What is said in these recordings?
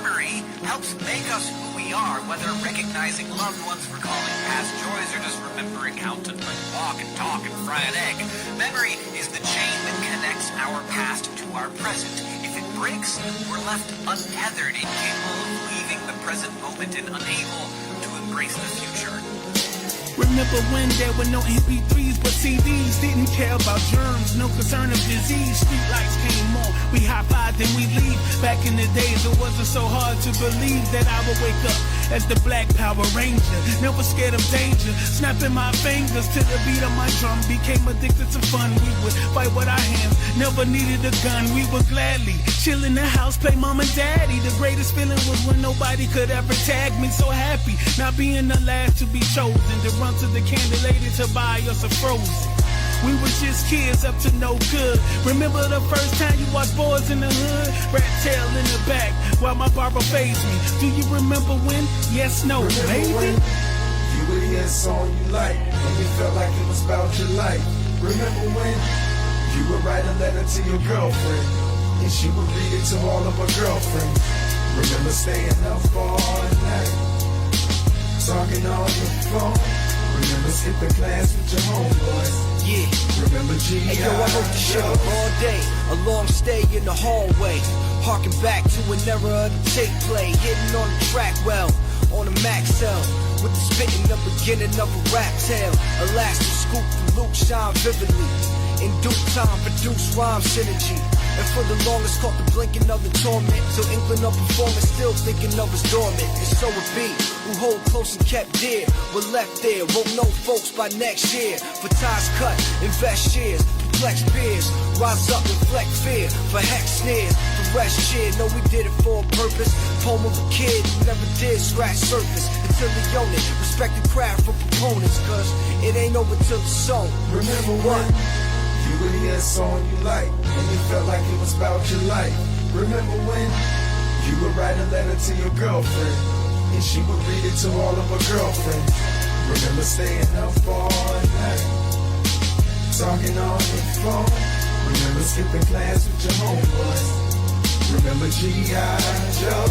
memory helps make us who we are, whether recognizing loved ones, recalling past joys, or just remembering how to walk and talk and fry an egg. Memory is the chain that connects our past to our present. If it breaks, we're left untethered, incapable of leaving the present moment and unable to embrace the future. Remember when there were no MP3s but CDs? Didn't care about germs, no concern of disease. Street lights came on, we high-fived and we leave. Back in the days it wasn't so hard to believe that I would wake up as the Black Power Ranger, never scared of danger. Snapping my fingers to the beat of my drum, became addicted to fun. We would fight with our hands, never needed a gun. We would gladly chill in the house, play mom and daddy. The greatest feeling was when nobody could ever tag me. So happy, not being the last to be chosen, to run to the candy lady to buy us a Frozen. We was just kids up to no good. Remember the first time you watched Boys in the Hood? Rat tail in the back while my barber faced me. Do you remember when? Yes, no, maybe. When you would hear a song you liked and it felt like it was about your life. Remember when you would write a letter to your girlfriend and she would read it to all of her girlfriends. Remember staying up all night, talking on the phone. Remember skipping class with your homeboys. Yeah. Remember G.I. Hey yo, I wrote the shit up all day. A long stay in the hallway. Harking back to an era of the tape play. Hitting on the track well, on a Maxell. With the spitting the beginning of a rap tale. Elastic scoop from Luke shine vividly. In due time produce rhyme synergy. And for the longest caught the blinking of the torment. Till inkling of performance still thinking of his dormant. And so it be, who hold close and kept dear, were left there, won't know folks by next year. For ties cut, invest shares, perplex peers, rise up, reflect fear, for hex snares, for rest cheer. No, we did it for a purpose. Poem of a kid who never did scratch surface. Until he owned it, respect the craft for proponents. Cause it ain't over till it's sown. Remember what? You would hear a song you liked and it felt like it was about your life. Remember when you would write a letter to your girlfriend and she would read it to all of her girlfriends. Remember staying up all night, talking on the phone. Remember skipping class with your homeboys. Remember G.I. Joe.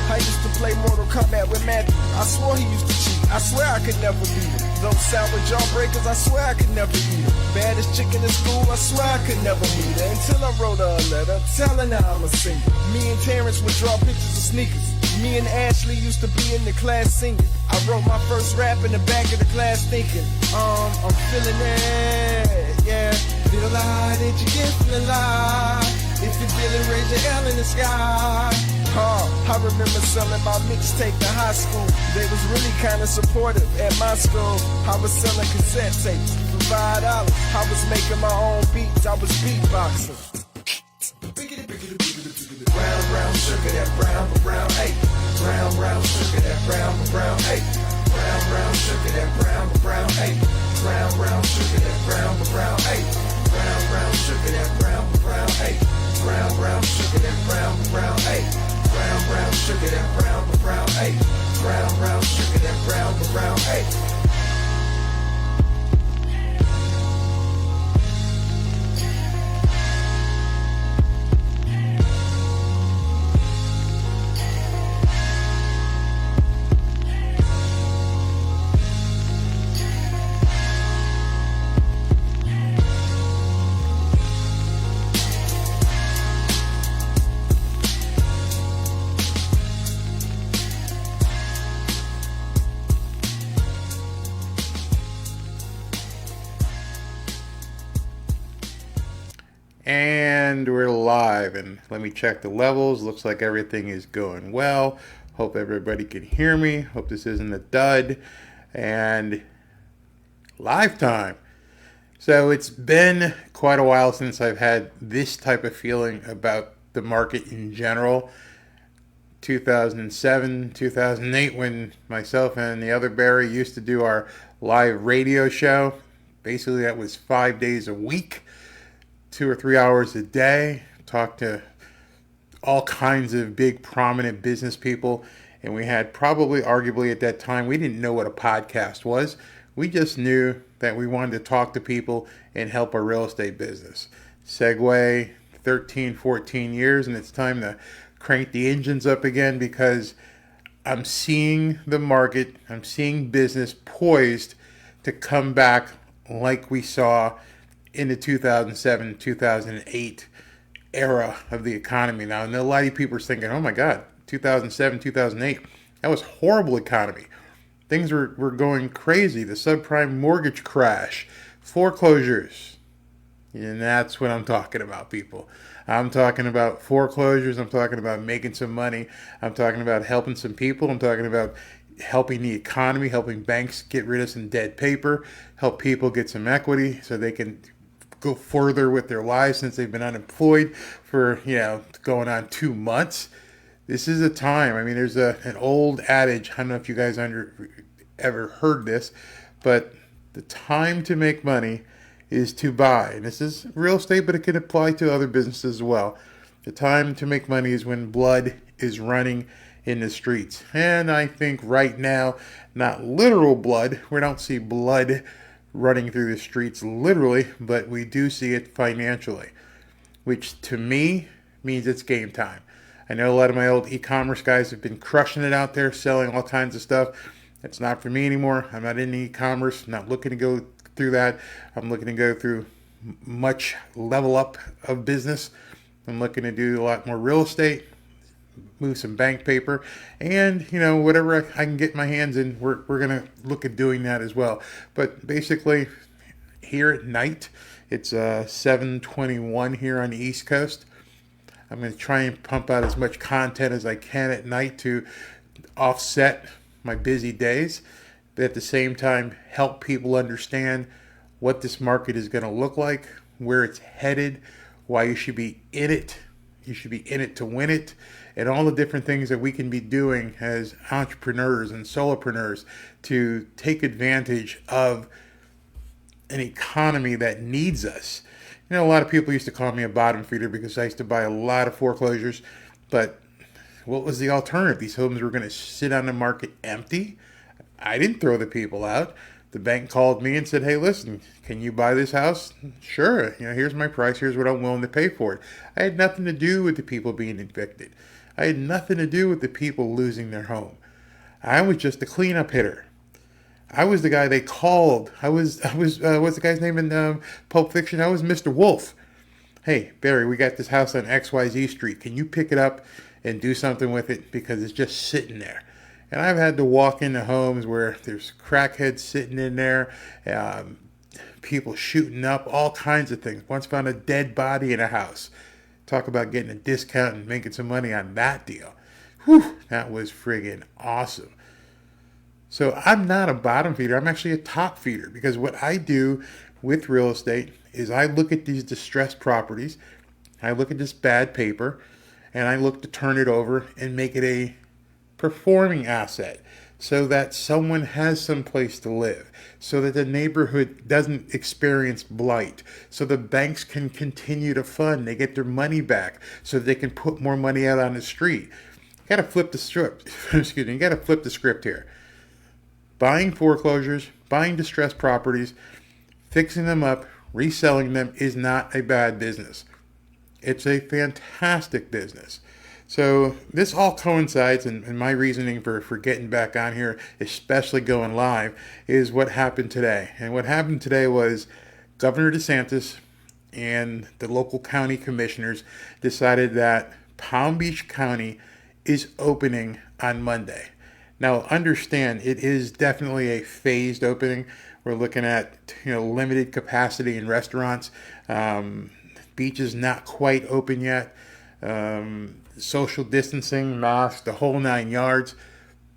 I used to play Mortal Kombat with Matthew. I swore he used to cheat. I swear I could never beat him. Those sour jawbreakers, I swear I could never eat him. Baddest chick in the school, I swear I could never meet her. Until I wrote her a letter telling her I'm a singer. Me and Terrence would draw pictures of sneakers. Me and Ashley used to be in the class singing. I wrote my first rap in the back of the class thinking, I'm feeling it, yeah. Feel alive, did you get feel alive? If you feel it, raise your L in the sky. I remember selling my mixtape in high school. They was really kinda supportive at my school. I was selling cassette tapes for $5. I was making my own beats, I was beatboxing. Brown, brown sugar, that brown, brown, hey. Brown, brown sugar, that brown, brown, hey. Brown, brown sugar, that brown, brown, hey. Brown, brown sugar, that brown, brown, hey. Brown, brown sugar, that brown, brown, hey. Brown, brown sugar, that brown, brown, hey. Brown, brown sugar, that brown, brown, hey. Brown, brown sugar, that brown, brown, hey. And we're live, and let me check the levels. Looks like everything is going well. Hope everybody can hear me. Hope this isn't a dud. And live time. So it's been quite a while since I've had this type of feeling about the market in general. 2007, 2008, when myself and the other Barry used to do our live radio show. Basically, that was 5 days a week. 2 or 3 hours a day, talk to all kinds of big prominent business people, and we had probably arguably at that time, we didn't know what a podcast was. We just knew that we wanted to talk to people and help our real estate business. Segue 13, 14 years, and it's time to crank the engines up again, because I'm seeing the market, I'm seeing business poised to come back like we saw in the 2007, 2008 era of the economy. Now, and a lot of people are thinking, oh my God, 2007, 2008, that was horrible economy. Things were going crazy. The subprime mortgage crash, foreclosures. And that's what I'm talking about, people. I'm talking about foreclosures. I'm talking about making some money. I'm talking about helping some people. I'm talking about helping the economy, helping banks get rid of some dead paper, help people get some equity so they can go further with their lives since they've been unemployed for, going on 2 months. This is a time. I mean, there's an old adage. I don't know if you guys ever heard this, but the time to make money is to buy. And this is real estate, but it can apply to other businesses as well. The time to make money is when blood is running in the streets. And I think right now, not literal blood. We don't see blood running through the streets literally, but we do see it financially, which to me means it's game time. I know a lot of my old e-commerce guys have been crushing it out there, selling all kinds of stuff. It's not for me anymore. I'm not in e-commerce. I'm not looking to go through that. I'm looking to go through much level up of business. I'm looking to do a lot more real estate, move some bank paper, and whatever I can get my hands in, we're going to look at doing that as well. But basically, here at night, it's 7:21 here on the East Coast. I'm going to try and pump out as much content as I can at night to offset my busy days, but at the same time help people understand what this market is going to look like, where it's headed, why you should be in it. You should be in it to win it, and all the different things that we can be doing as entrepreneurs and solopreneurs to take advantage of an economy that needs us. A lot of people used to call me a bottom feeder because I used to buy a lot of foreclosures, but what was the alternative? These homes were going to sit on the market empty. I didn't throw the people out. The bank called me and said, hey, listen, can you buy this house? Sure. Here's my price. Here's what I'm willing to pay for it. I had nothing to do with the people being evicted. I had nothing to do with the people losing their home. I was just a cleanup hitter. I was the guy they called. I was what's the guy's name in Pulp Fiction? I was Mr. Wolf. Hey, Barry, we got this house on XYZ Street. Can you pick it up and do something with it? Because it's just sitting there. And I've had to walk into homes where there's crackheads sitting in there, people shooting up, all kinds of things. Once found a dead body in a house. Talk about getting a discount and making some money on that deal. Whew, that was friggin' awesome. So I'm not a bottom feeder. I'm actually a top feeder, because what I do with real estate is I look at these distressed properties, I look at this bad paper, and I look to turn it over and make it a performing asset so that someone has some place to live, so that the neighborhood doesn't experience blight, so the banks can continue to fund, they get their money back, so that they can put more money out on the street. You got to flip the script. Excuse me. You got to flip the script here. Buying foreclosures, buying distressed properties, fixing them up, reselling them is not a bad business. It's a fantastic business. So this all coincides, and my reasoning for getting back on here, especially going live, is what happened today. And what happened today was Governor DeSantis and the local county commissioners decided that Palm Beach County is opening on Monday. Now, understand, it is definitely a phased opening. We're looking at limited capacity in restaurants. Beach is not quite open yet. Social distancing, masks, the whole 9 yards.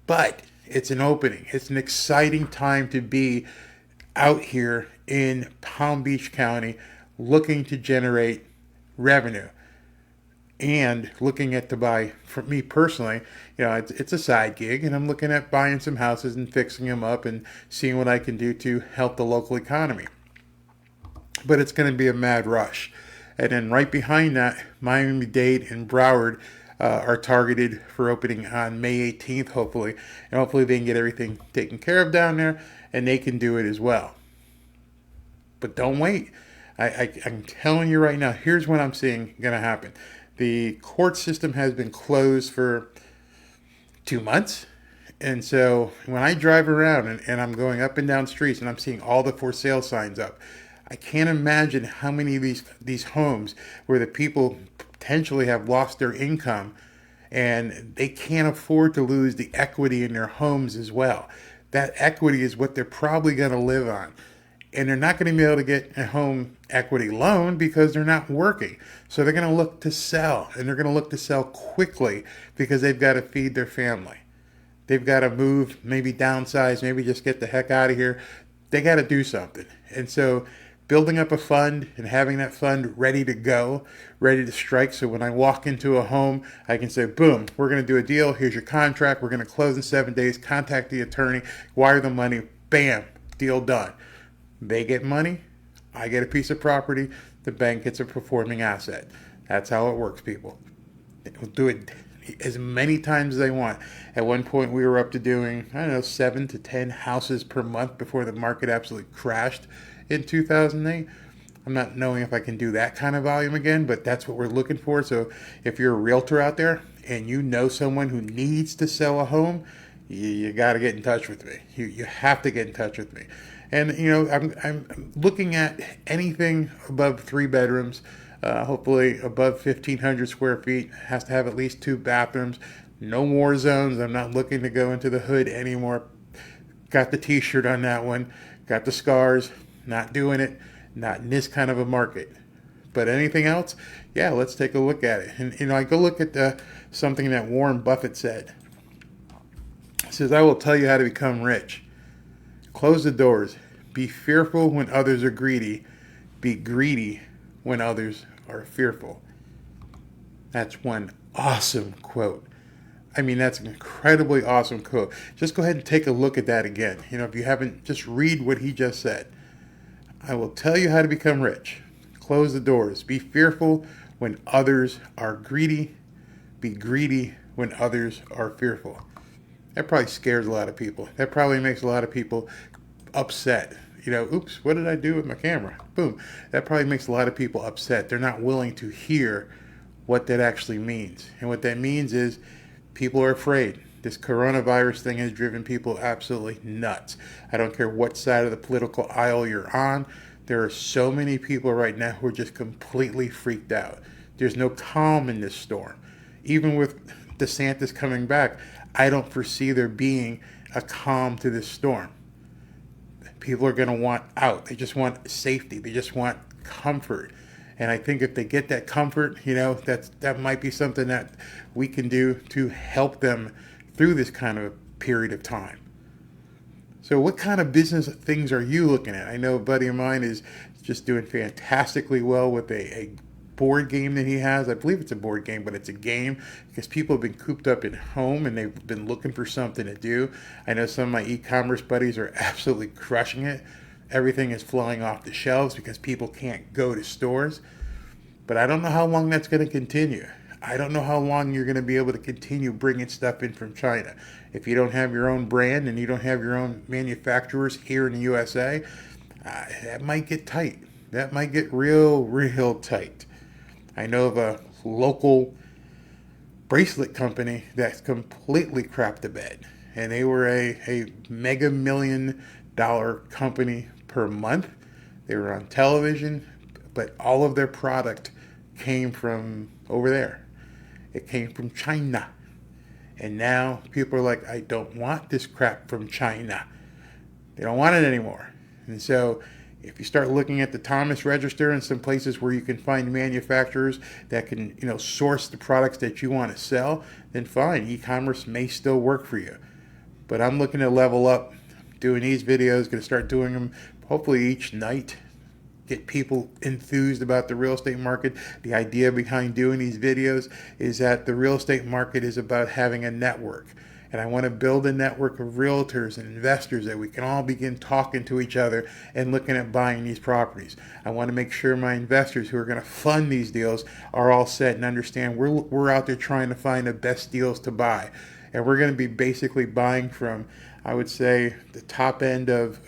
But it's an opening. It's an exciting time to be out here in Palm Beach County looking to generate revenue. And looking at to buy, for me personally, it's a side gig, and I'm looking at buying some houses and fixing them up and seeing what I can do to help the local economy. But it's going to be a mad rush. And then right behind that, Miami-Dade and Broward are targeted for opening on May 18th, hopefully. And hopefully they can get everything taken care of down there, and they can do it as well. But don't wait. I'm telling you right now, here's what I'm seeing going to happen. The court system has been closed for 2 months. And so when I drive around and I'm going up and down streets and I'm seeing all the for sale signs up, I can't imagine how many of these homes where the people potentially have lost their income and they can't afford to lose the equity in their homes as well. That equity is what they're probably going to live on. And they're not going to be able to get a home equity loan because they're not working. So they're going to look to sell, and they're going to look to sell quickly because they've got to feed their family. They've got to move, maybe downsize, maybe just get the heck out of here. They got to do something. And so building up a fund and having that fund ready to go, ready to strike. So when I walk into a home, I can say, boom, we're going to do a deal. Here's your contract. We're going to close in 7 days. Contact the attorney, wire the money. Bam, deal done. They get money. I get a piece of property. The bank gets a performing asset. That's how it works, people. They'll do it as many times as they want. At one point, we were up to doing, 7 to 10 houses per month before the market absolutely crashed in 2008. I'm not knowing if I can do that kind of volume again, but that's what we're looking for. So if you're a realtor out there and you know someone who needs to sell a home, you got to get in touch with me. You have to get in touch with me. And, I'm looking at anything above 3 bedrooms, hopefully above 1,500 square feet, has to have at least 2 bathrooms, no war zones. I'm not looking to go into the hood anymore. Got the t-shirt on that one, got the scars, not doing it, not in this kind of a market. But anything else, yeah, let's take a look at it. And, I go look at something that Warren Buffett said. He says, I will tell you how to become rich. Close the doors. Be fearful when others are greedy. Be greedy when others are fearful. That's one awesome quote. I mean, that's an incredibly awesome quote. Just go ahead and take a look at that again. If you haven't, just read what he just said. I will tell you how to become rich. Close the doors. Be fearful when others are greedy. Be greedy when others are fearful. That probably scares a lot of people. That probably makes a lot of people upset. Oops, what did I do with my camera? Boom. That probably makes a lot of people upset. They're not willing to hear what that actually means. And what that means is people are afraid. This coronavirus thing has driven people absolutely nuts. I don't care what side of the political aisle you're on. There are so many people right now who are just completely freaked out. There's no calm in this storm. Even with DeSantis coming back, I don't foresee there being a calm to this storm. People are going to want out. They just want safety. They just want comfort. And I think if they get that comfort, that might be something that we can do to help them through this kind of period of time. So what kind of business things are you looking at? I know a buddy of mine is just doing fantastically well with a board game that he has. I believe it's a board game, but it's a game because people have been cooped up at home and they've been looking for something to do. I know some of my e-commerce buddies are absolutely crushing it. Everything is flying off the shelves because people can't go to stores. But I don't know how long that's going to continue. I don't know how long you're going to be able to continue bringing stuff in from China. If you don't have your own brand and you don't have your own manufacturers here in the USA, that might get tight. That might get real tight. I know of a local bracelet company that's completely crapped the bed. And they were a mega $1 million company per month. They were on television, but all of their product came from over there. It came from China. And now people are like, I don't want this crap from China. They don't want it anymore. And so if you start looking at the Thomas Register and some places where you can find manufacturers that can, source the products that you want to sell, then fine, e-commerce may still work for you. But I'm looking to level up, doing these videos, going to start doing them hopefully each night, get people enthused about the real estate market. The idea behind doing these videos is that the real estate market is about having a network. And I want to build a network of realtors and investors that we can all begin talking to each other and looking at buying these properties. I want to make sure my investors who are going to fund these deals are all set and understand we're out there trying to find the best deals to buy. And we're going to be basically buying from, I would say, the top end of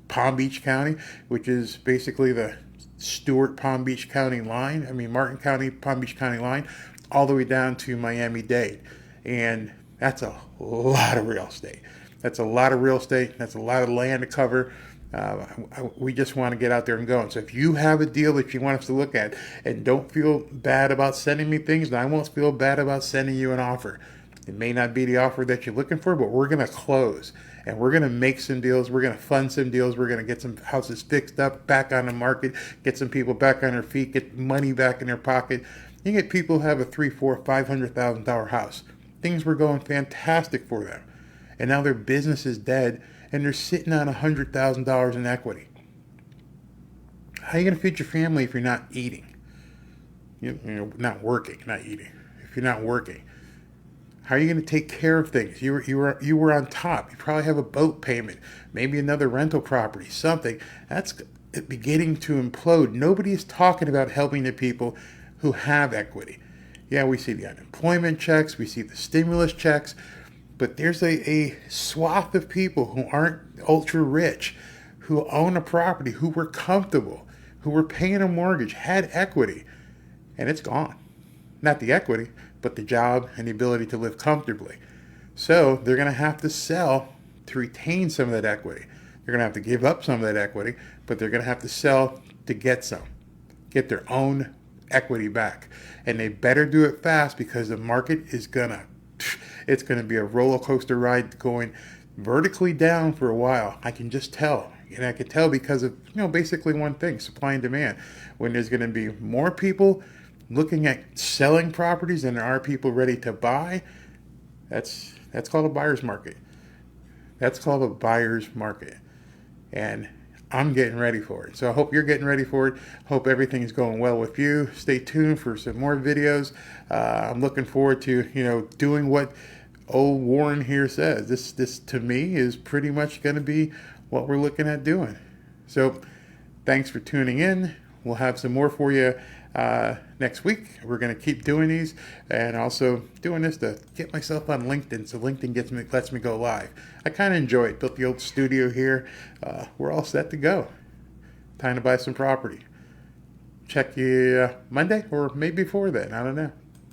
Palm Beach County, which is basically the Stewart, Palm Beach County line. I mean, Martin County, Palm Beach County line, all the way down to Miami-Dade. And that's a lot of real estate. That's a lot of real estate. That's a lot of land to cover. We just want to get out there and go. And so if you have a deal that you want us to look at, and don't feel bad about sending me things, and I won't feel bad about sending you an offer. It may not be the offer that you're looking for, but we're going to close. And we're going to make some deals. We're going to fund some deals. We're going to get some houses fixed up, back on the market, get some people back on their feet, get money back in their pocket. You get people who have a $300,000, $400,000, $500,000 house. Things were going fantastic for them. And now their business is dead, and they're sitting on $100,000 in equity. How are you going to feed your family if you're not eating? You know, not working, not eating. If you're not working. How are you going to take care of things? You were on top. You probably have a boat payment, maybe another rental property, something. That's beginning to implode. Nobody is talking about helping the people who have equity. Yeah, we see the unemployment checks, we see the stimulus checks, but there's a swath of people who aren't ultra rich, who own a property, who were comfortable, who were paying a mortgage, had equity, and it's gone. Not the equity, but the job and the ability to live comfortably. So they're going to have to sell to retain some of that equity. They're going to have to give up some of that equity, but they're going to have to sell to get get their own equity back. And they better do it fast, because the market is it's going to be a roller coaster ride going vertically down for a while. I can just tell. And I can tell because of, basically one thing, supply and demand. When there's going to be more people looking at selling properties than there are people ready to buy, that's called a buyer's market. That's called a buyer's market. And I'm getting ready for it. So I hope you're getting ready for it. Hope everything is going well with you. Stay tuned for some more videos. I'm looking forward to, doing what old Warren here says. This to me is pretty much going to be what we're looking at doing. So thanks for tuning in. We'll have some more for you next week. We're going to keep doing these, and also doing this to get myself on LinkedIn, so LinkedIn lets me go live. I kind of enjoy it. Built the old studio here. We're all set to go. Time to buy some property. Check you Monday, or maybe before then. I don't know.